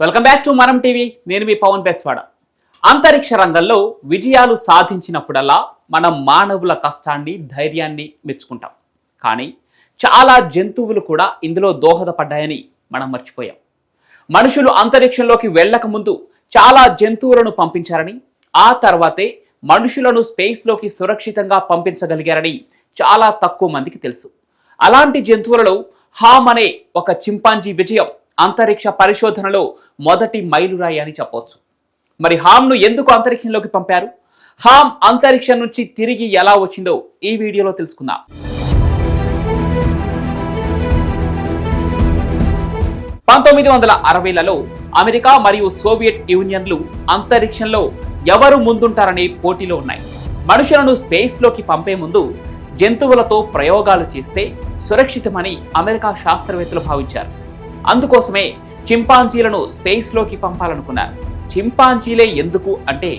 Welcome back to మనం TV. నేను మీ పవన్ బెస్వాడ. అంతరిక్ష రంగంలో విజయాలు సాధించినప్పుడల్లా మనం మానవుల కష్టాన్ని, ధైర్యాన్ని మెచ్చుకుంటాం. కానీ చాలా జంతువులు కూడా ఇందులో దోహదపడ్డాయని మనం మర్చిపోయాం. మనుషులు అంతరిక్షంలోకి వెళ్ళక ముందు చాలా జంతువులను పంపించారని, ఆ తర్వాతే మనుషులను స్పేస్లోకి సురక్షితంగా పంపించగలిగారని చాలా తక్కువ మందికి తెలుసు. అలాంటి జంతువులలో హామ్ అనే ఒక చింపాంజీ విజయం అంతరిక్ష పరిశోధనలో మొదటి మైలురాయి అని చెప్పవచ్చు. మరి హామ్ను ఎందుకు అంతరిక్షంలోకి పంపారు? హామ్ అంతరిక్షం నుంచి తిరిగి ఎలా వచ్చిందో ఈ వీడియోలో తెలుసుకుందాం. 1960లలో అమెరికా మరియు సోవియట్ యూనియన్లు అంతరిక్షంలో ఎవరు ముందుంటారనే పోటీలో ఉన్నాయి. మనుషులను స్పేస్లోకి పంపే ముందు జంతువులతో ప్రయోగాలు చేస్తే సురక్షితమని అమెరికా శాస్త్రవేత్తలు భావించారు. అందుకోసమే చింపాంజీలను స్పేస్లోకి పంపాలనుకున్నారు. చింపాంజీలే ఎందుకు అంటే,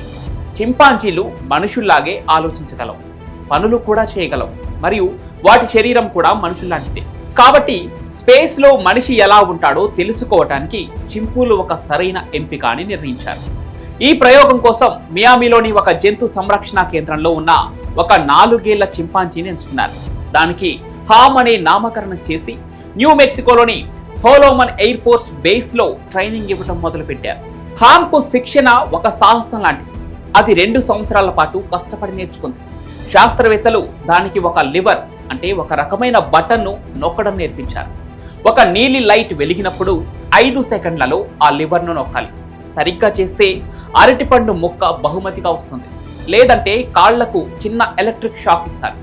చింపాంజీలు మనుషుల్లాగే ఆలోచించగలవు, పనులు కూడా చేయగలవు, మరియు వాటి శరీరం కూడా మనుషుల్లాంటిదే. కాబట్టి స్పేస్లో మనిషి ఎలా ఉంటాడో తెలుసుకోవటానికి చింపులు ఒక సరైన ఎంపిక అని నిర్ణయించారు. ఈ ప్రయోగం కోసం మియామిలోని ఒక జంతు సంరక్షణ కేంద్రంలో ఉన్న ఒక 4 ఏళ్ల చింపాంజీని ఎంచుకున్నారు. దానికి హామ్ అనే నామకరణం చేసి న్యూ మెక్సికోలోని హోలోమన్ ఎయిర్ ఫోర్స్ బేస్ లో ట్రైనింగ్ ఇవ్వడం మొదలుపెట్టారు. హామ్ కు శిక్షణ ఒక సాహసం లాంటిది. అది 2 సంవత్సరాల పాటు కష్టపడి నేర్చుకుంది. శాస్త్రవేత్తలు దానికి ఒక లివర్ అంటే ఒక రకమైన బటన్ను నొక్కడం నేర్పించారు. ఒక నీలి లైట్ వెలిగినప్పుడు 5 సెకండ్లలో ఆ లివర్ను నొక్కాలి. సరిగ్గా చేస్తే అరటిపండు ముక్క బహుమతిగా వస్తుంది, లేదంటే కాళ్లకు చిన్న ఎలక్ట్రిక్ షాక్ ఇస్తారు.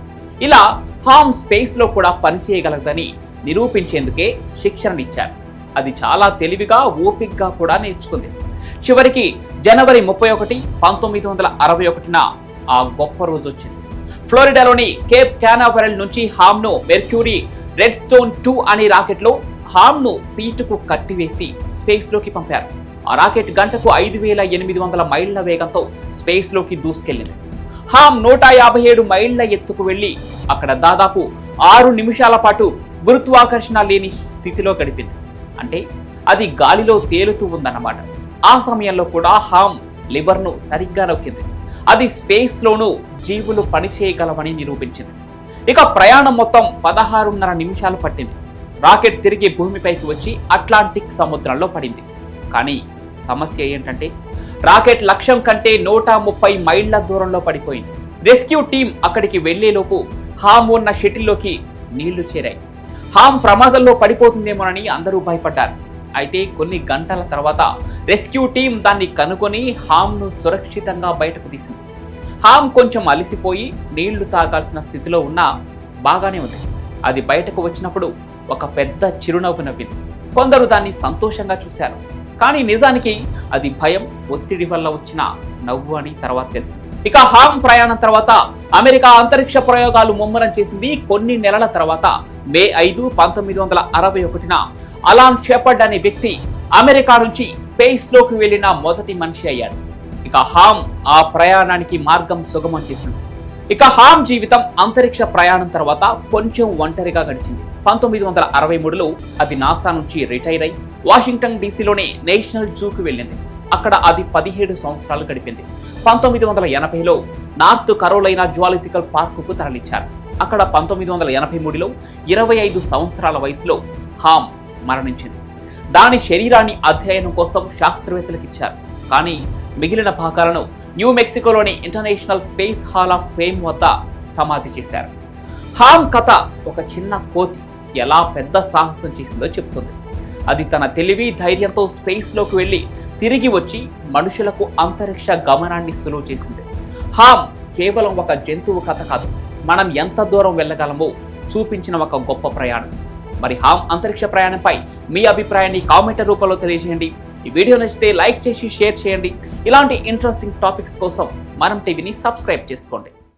ఇలా హామ్ స్పేస్ లో కూడా పనిచేయగలదని నిరూపించేందుకే శిక్షణనిచ్చారు. అది చాలా తెలివిగా, ఓపికగా కూడా నేర్చుకుంది. చివరికి జనవరి 31, 1961న ఆ గొప్ప రోజు వచ్చింది. ఫ్లోరిడాలోని కేప్ కానావెరల్ నుంచి హామ్ను మెర్క్యూరీ రెడ్ స్టోన్ 2 అనే రాకెట్లో హామ్ను సీటుకు కట్టివేసి స్పేస్లోకి పంపారు. ఆ రాకెట్ గంటకు 5800 మైళ్ల వేగంతో స్పేస్లోకి దూసుకెళ్లింది. హామ్ 157 మైళ్ల ఎత్తుకు వెళ్లి అక్కడ దాదాపు 6 నిమిషాల పాటు గురుత్వాకర్షణ లేని స్థితిలో గడిపింది. అంటే అది గాలిలో తేలుతూ ఉందన్నమాట. ఆ సమయంలో కూడా హామ్ లివర్ను సరిగ్గా నొక్కింది. అది స్పేస్లోనూ జీవులు పనిచేయగలవని నిరూపించింది. ఇక ప్రయాణం మొత్తం 16.5 నిమిషాలు పట్టింది. రాకెట్ తిరిగి భూమిపైకి వచ్చి అట్లాంటిక్ సముద్రంలో పడింది. కానీ సమస్య ఏంటంటే, రాకెట్ లక్ష్యం కంటే 130 మైళ్ల దూరంలో పడిపోయింది. రెస్క్యూ టీం అక్కడికి వెళ్లేలోపు హామ్ ఉన్న షటిల్లోకి నీళ్లు చేరాయి. హామ్ ప్రమాదంలో పడిపోతుందేమోనని అందరూ భయపడ్డారు. అయితే కొన్ని గంటల తర్వాత రెస్క్యూ టీం దాన్ని కనుగొని హామ్ను సురక్షితంగా బయటకు తీసింది. హామ్ కొంచెం అలసిపోయి నీళ్లు తాగాల్సిన స్థితిలో ఉన్నా బాగానే ఉంది. అది బయటకు వచ్చినప్పుడు ఒక పెద్ద చిరునవ్వు నవ్వింది. కొందరు దాన్ని సంతోషంగా చూశారు. కానీ నిజానికి అది భయం, ఒత్తిడి వల్ల వచ్చిన నవ్వు అని తర్వాత తెలిసింది. ఇక హామ్ ప్రయాణం తర్వాత అమెరికా అంతరిక్ష ప్రయోగాలు ముమ్మరం చేసింది. కొన్ని నెలల తర్వాత మే 5, 1961న అలాన్ షెపర్డ్ అనే వ్యక్తి అమెరికా నుంచి స్పేస్ లోకి వెళ్లిన మొదటి మనిషి అయ్యాడు. ఇక హామ్ ఆ ప్రయాణానికి మార్గం సుగమం చేసింది. ఇక హామ్ జీవితం అంతరిక్ష ప్రయాణం తర్వాత కొంచెం ఒంటరిగా గడిచింది. 1963లో అది నాసా నుంచి రిటైర్ అయి వాషింగ్టన్ డీసీలోని నేషనల్ జూకు వెళ్ళింది. అక్కడ అది 17 సంవత్సరాలు గడిపింది. 1980లో నార్త్ కరోలైనా జువాలజికల్ పార్కుకు తరలించారు. అక్కడ 1983లో 25 సంవత్సరాల వయసులో హామ్ మరణించింది. దాని శరీరాన్ని అధ్యయనం కోసం శాస్త్రవేత్తలకు ఇచ్చారు. కానీ మిగిలిన భాగాలను న్యూ మెక్సికోలోని international space hall of fame వద్ద సమాధి చేశారు. హామ్ కథ ఒక చిన్న కోతి ఎలా పెద్ద సాహసం చేసిందో చెప్తుంది. అది తన తెలివి, ధైర్యంతో స్పేస్లోకి వెళ్ళి తిరిగి వచ్చి మనుషులకు అంతరిక్ష గమనాన్ని సులువు చేసింది. హామ్ కేవలం ఒక జంతువు కథ కాదు, మనం ఎంత దూరం వెళ్ళగలమో చూపించిన ఒక గొప్ప ప్రయాణం. మరి హామ్ అంతరిక్ష ప్రయాణంపై మీ అభిప్రాయాన్ని కామెంట్ రూపంలో తెలియజేయండి. ఈ వీడియో నచ్చితే లైక్ చేసి షేర్ చేయండి. ఇలాంటి ఇంట్రెస్టింగ్ టాపిక్స్ కోసం మనం టీవీని సబ్స్క్రైబ్ చేసుకోండి.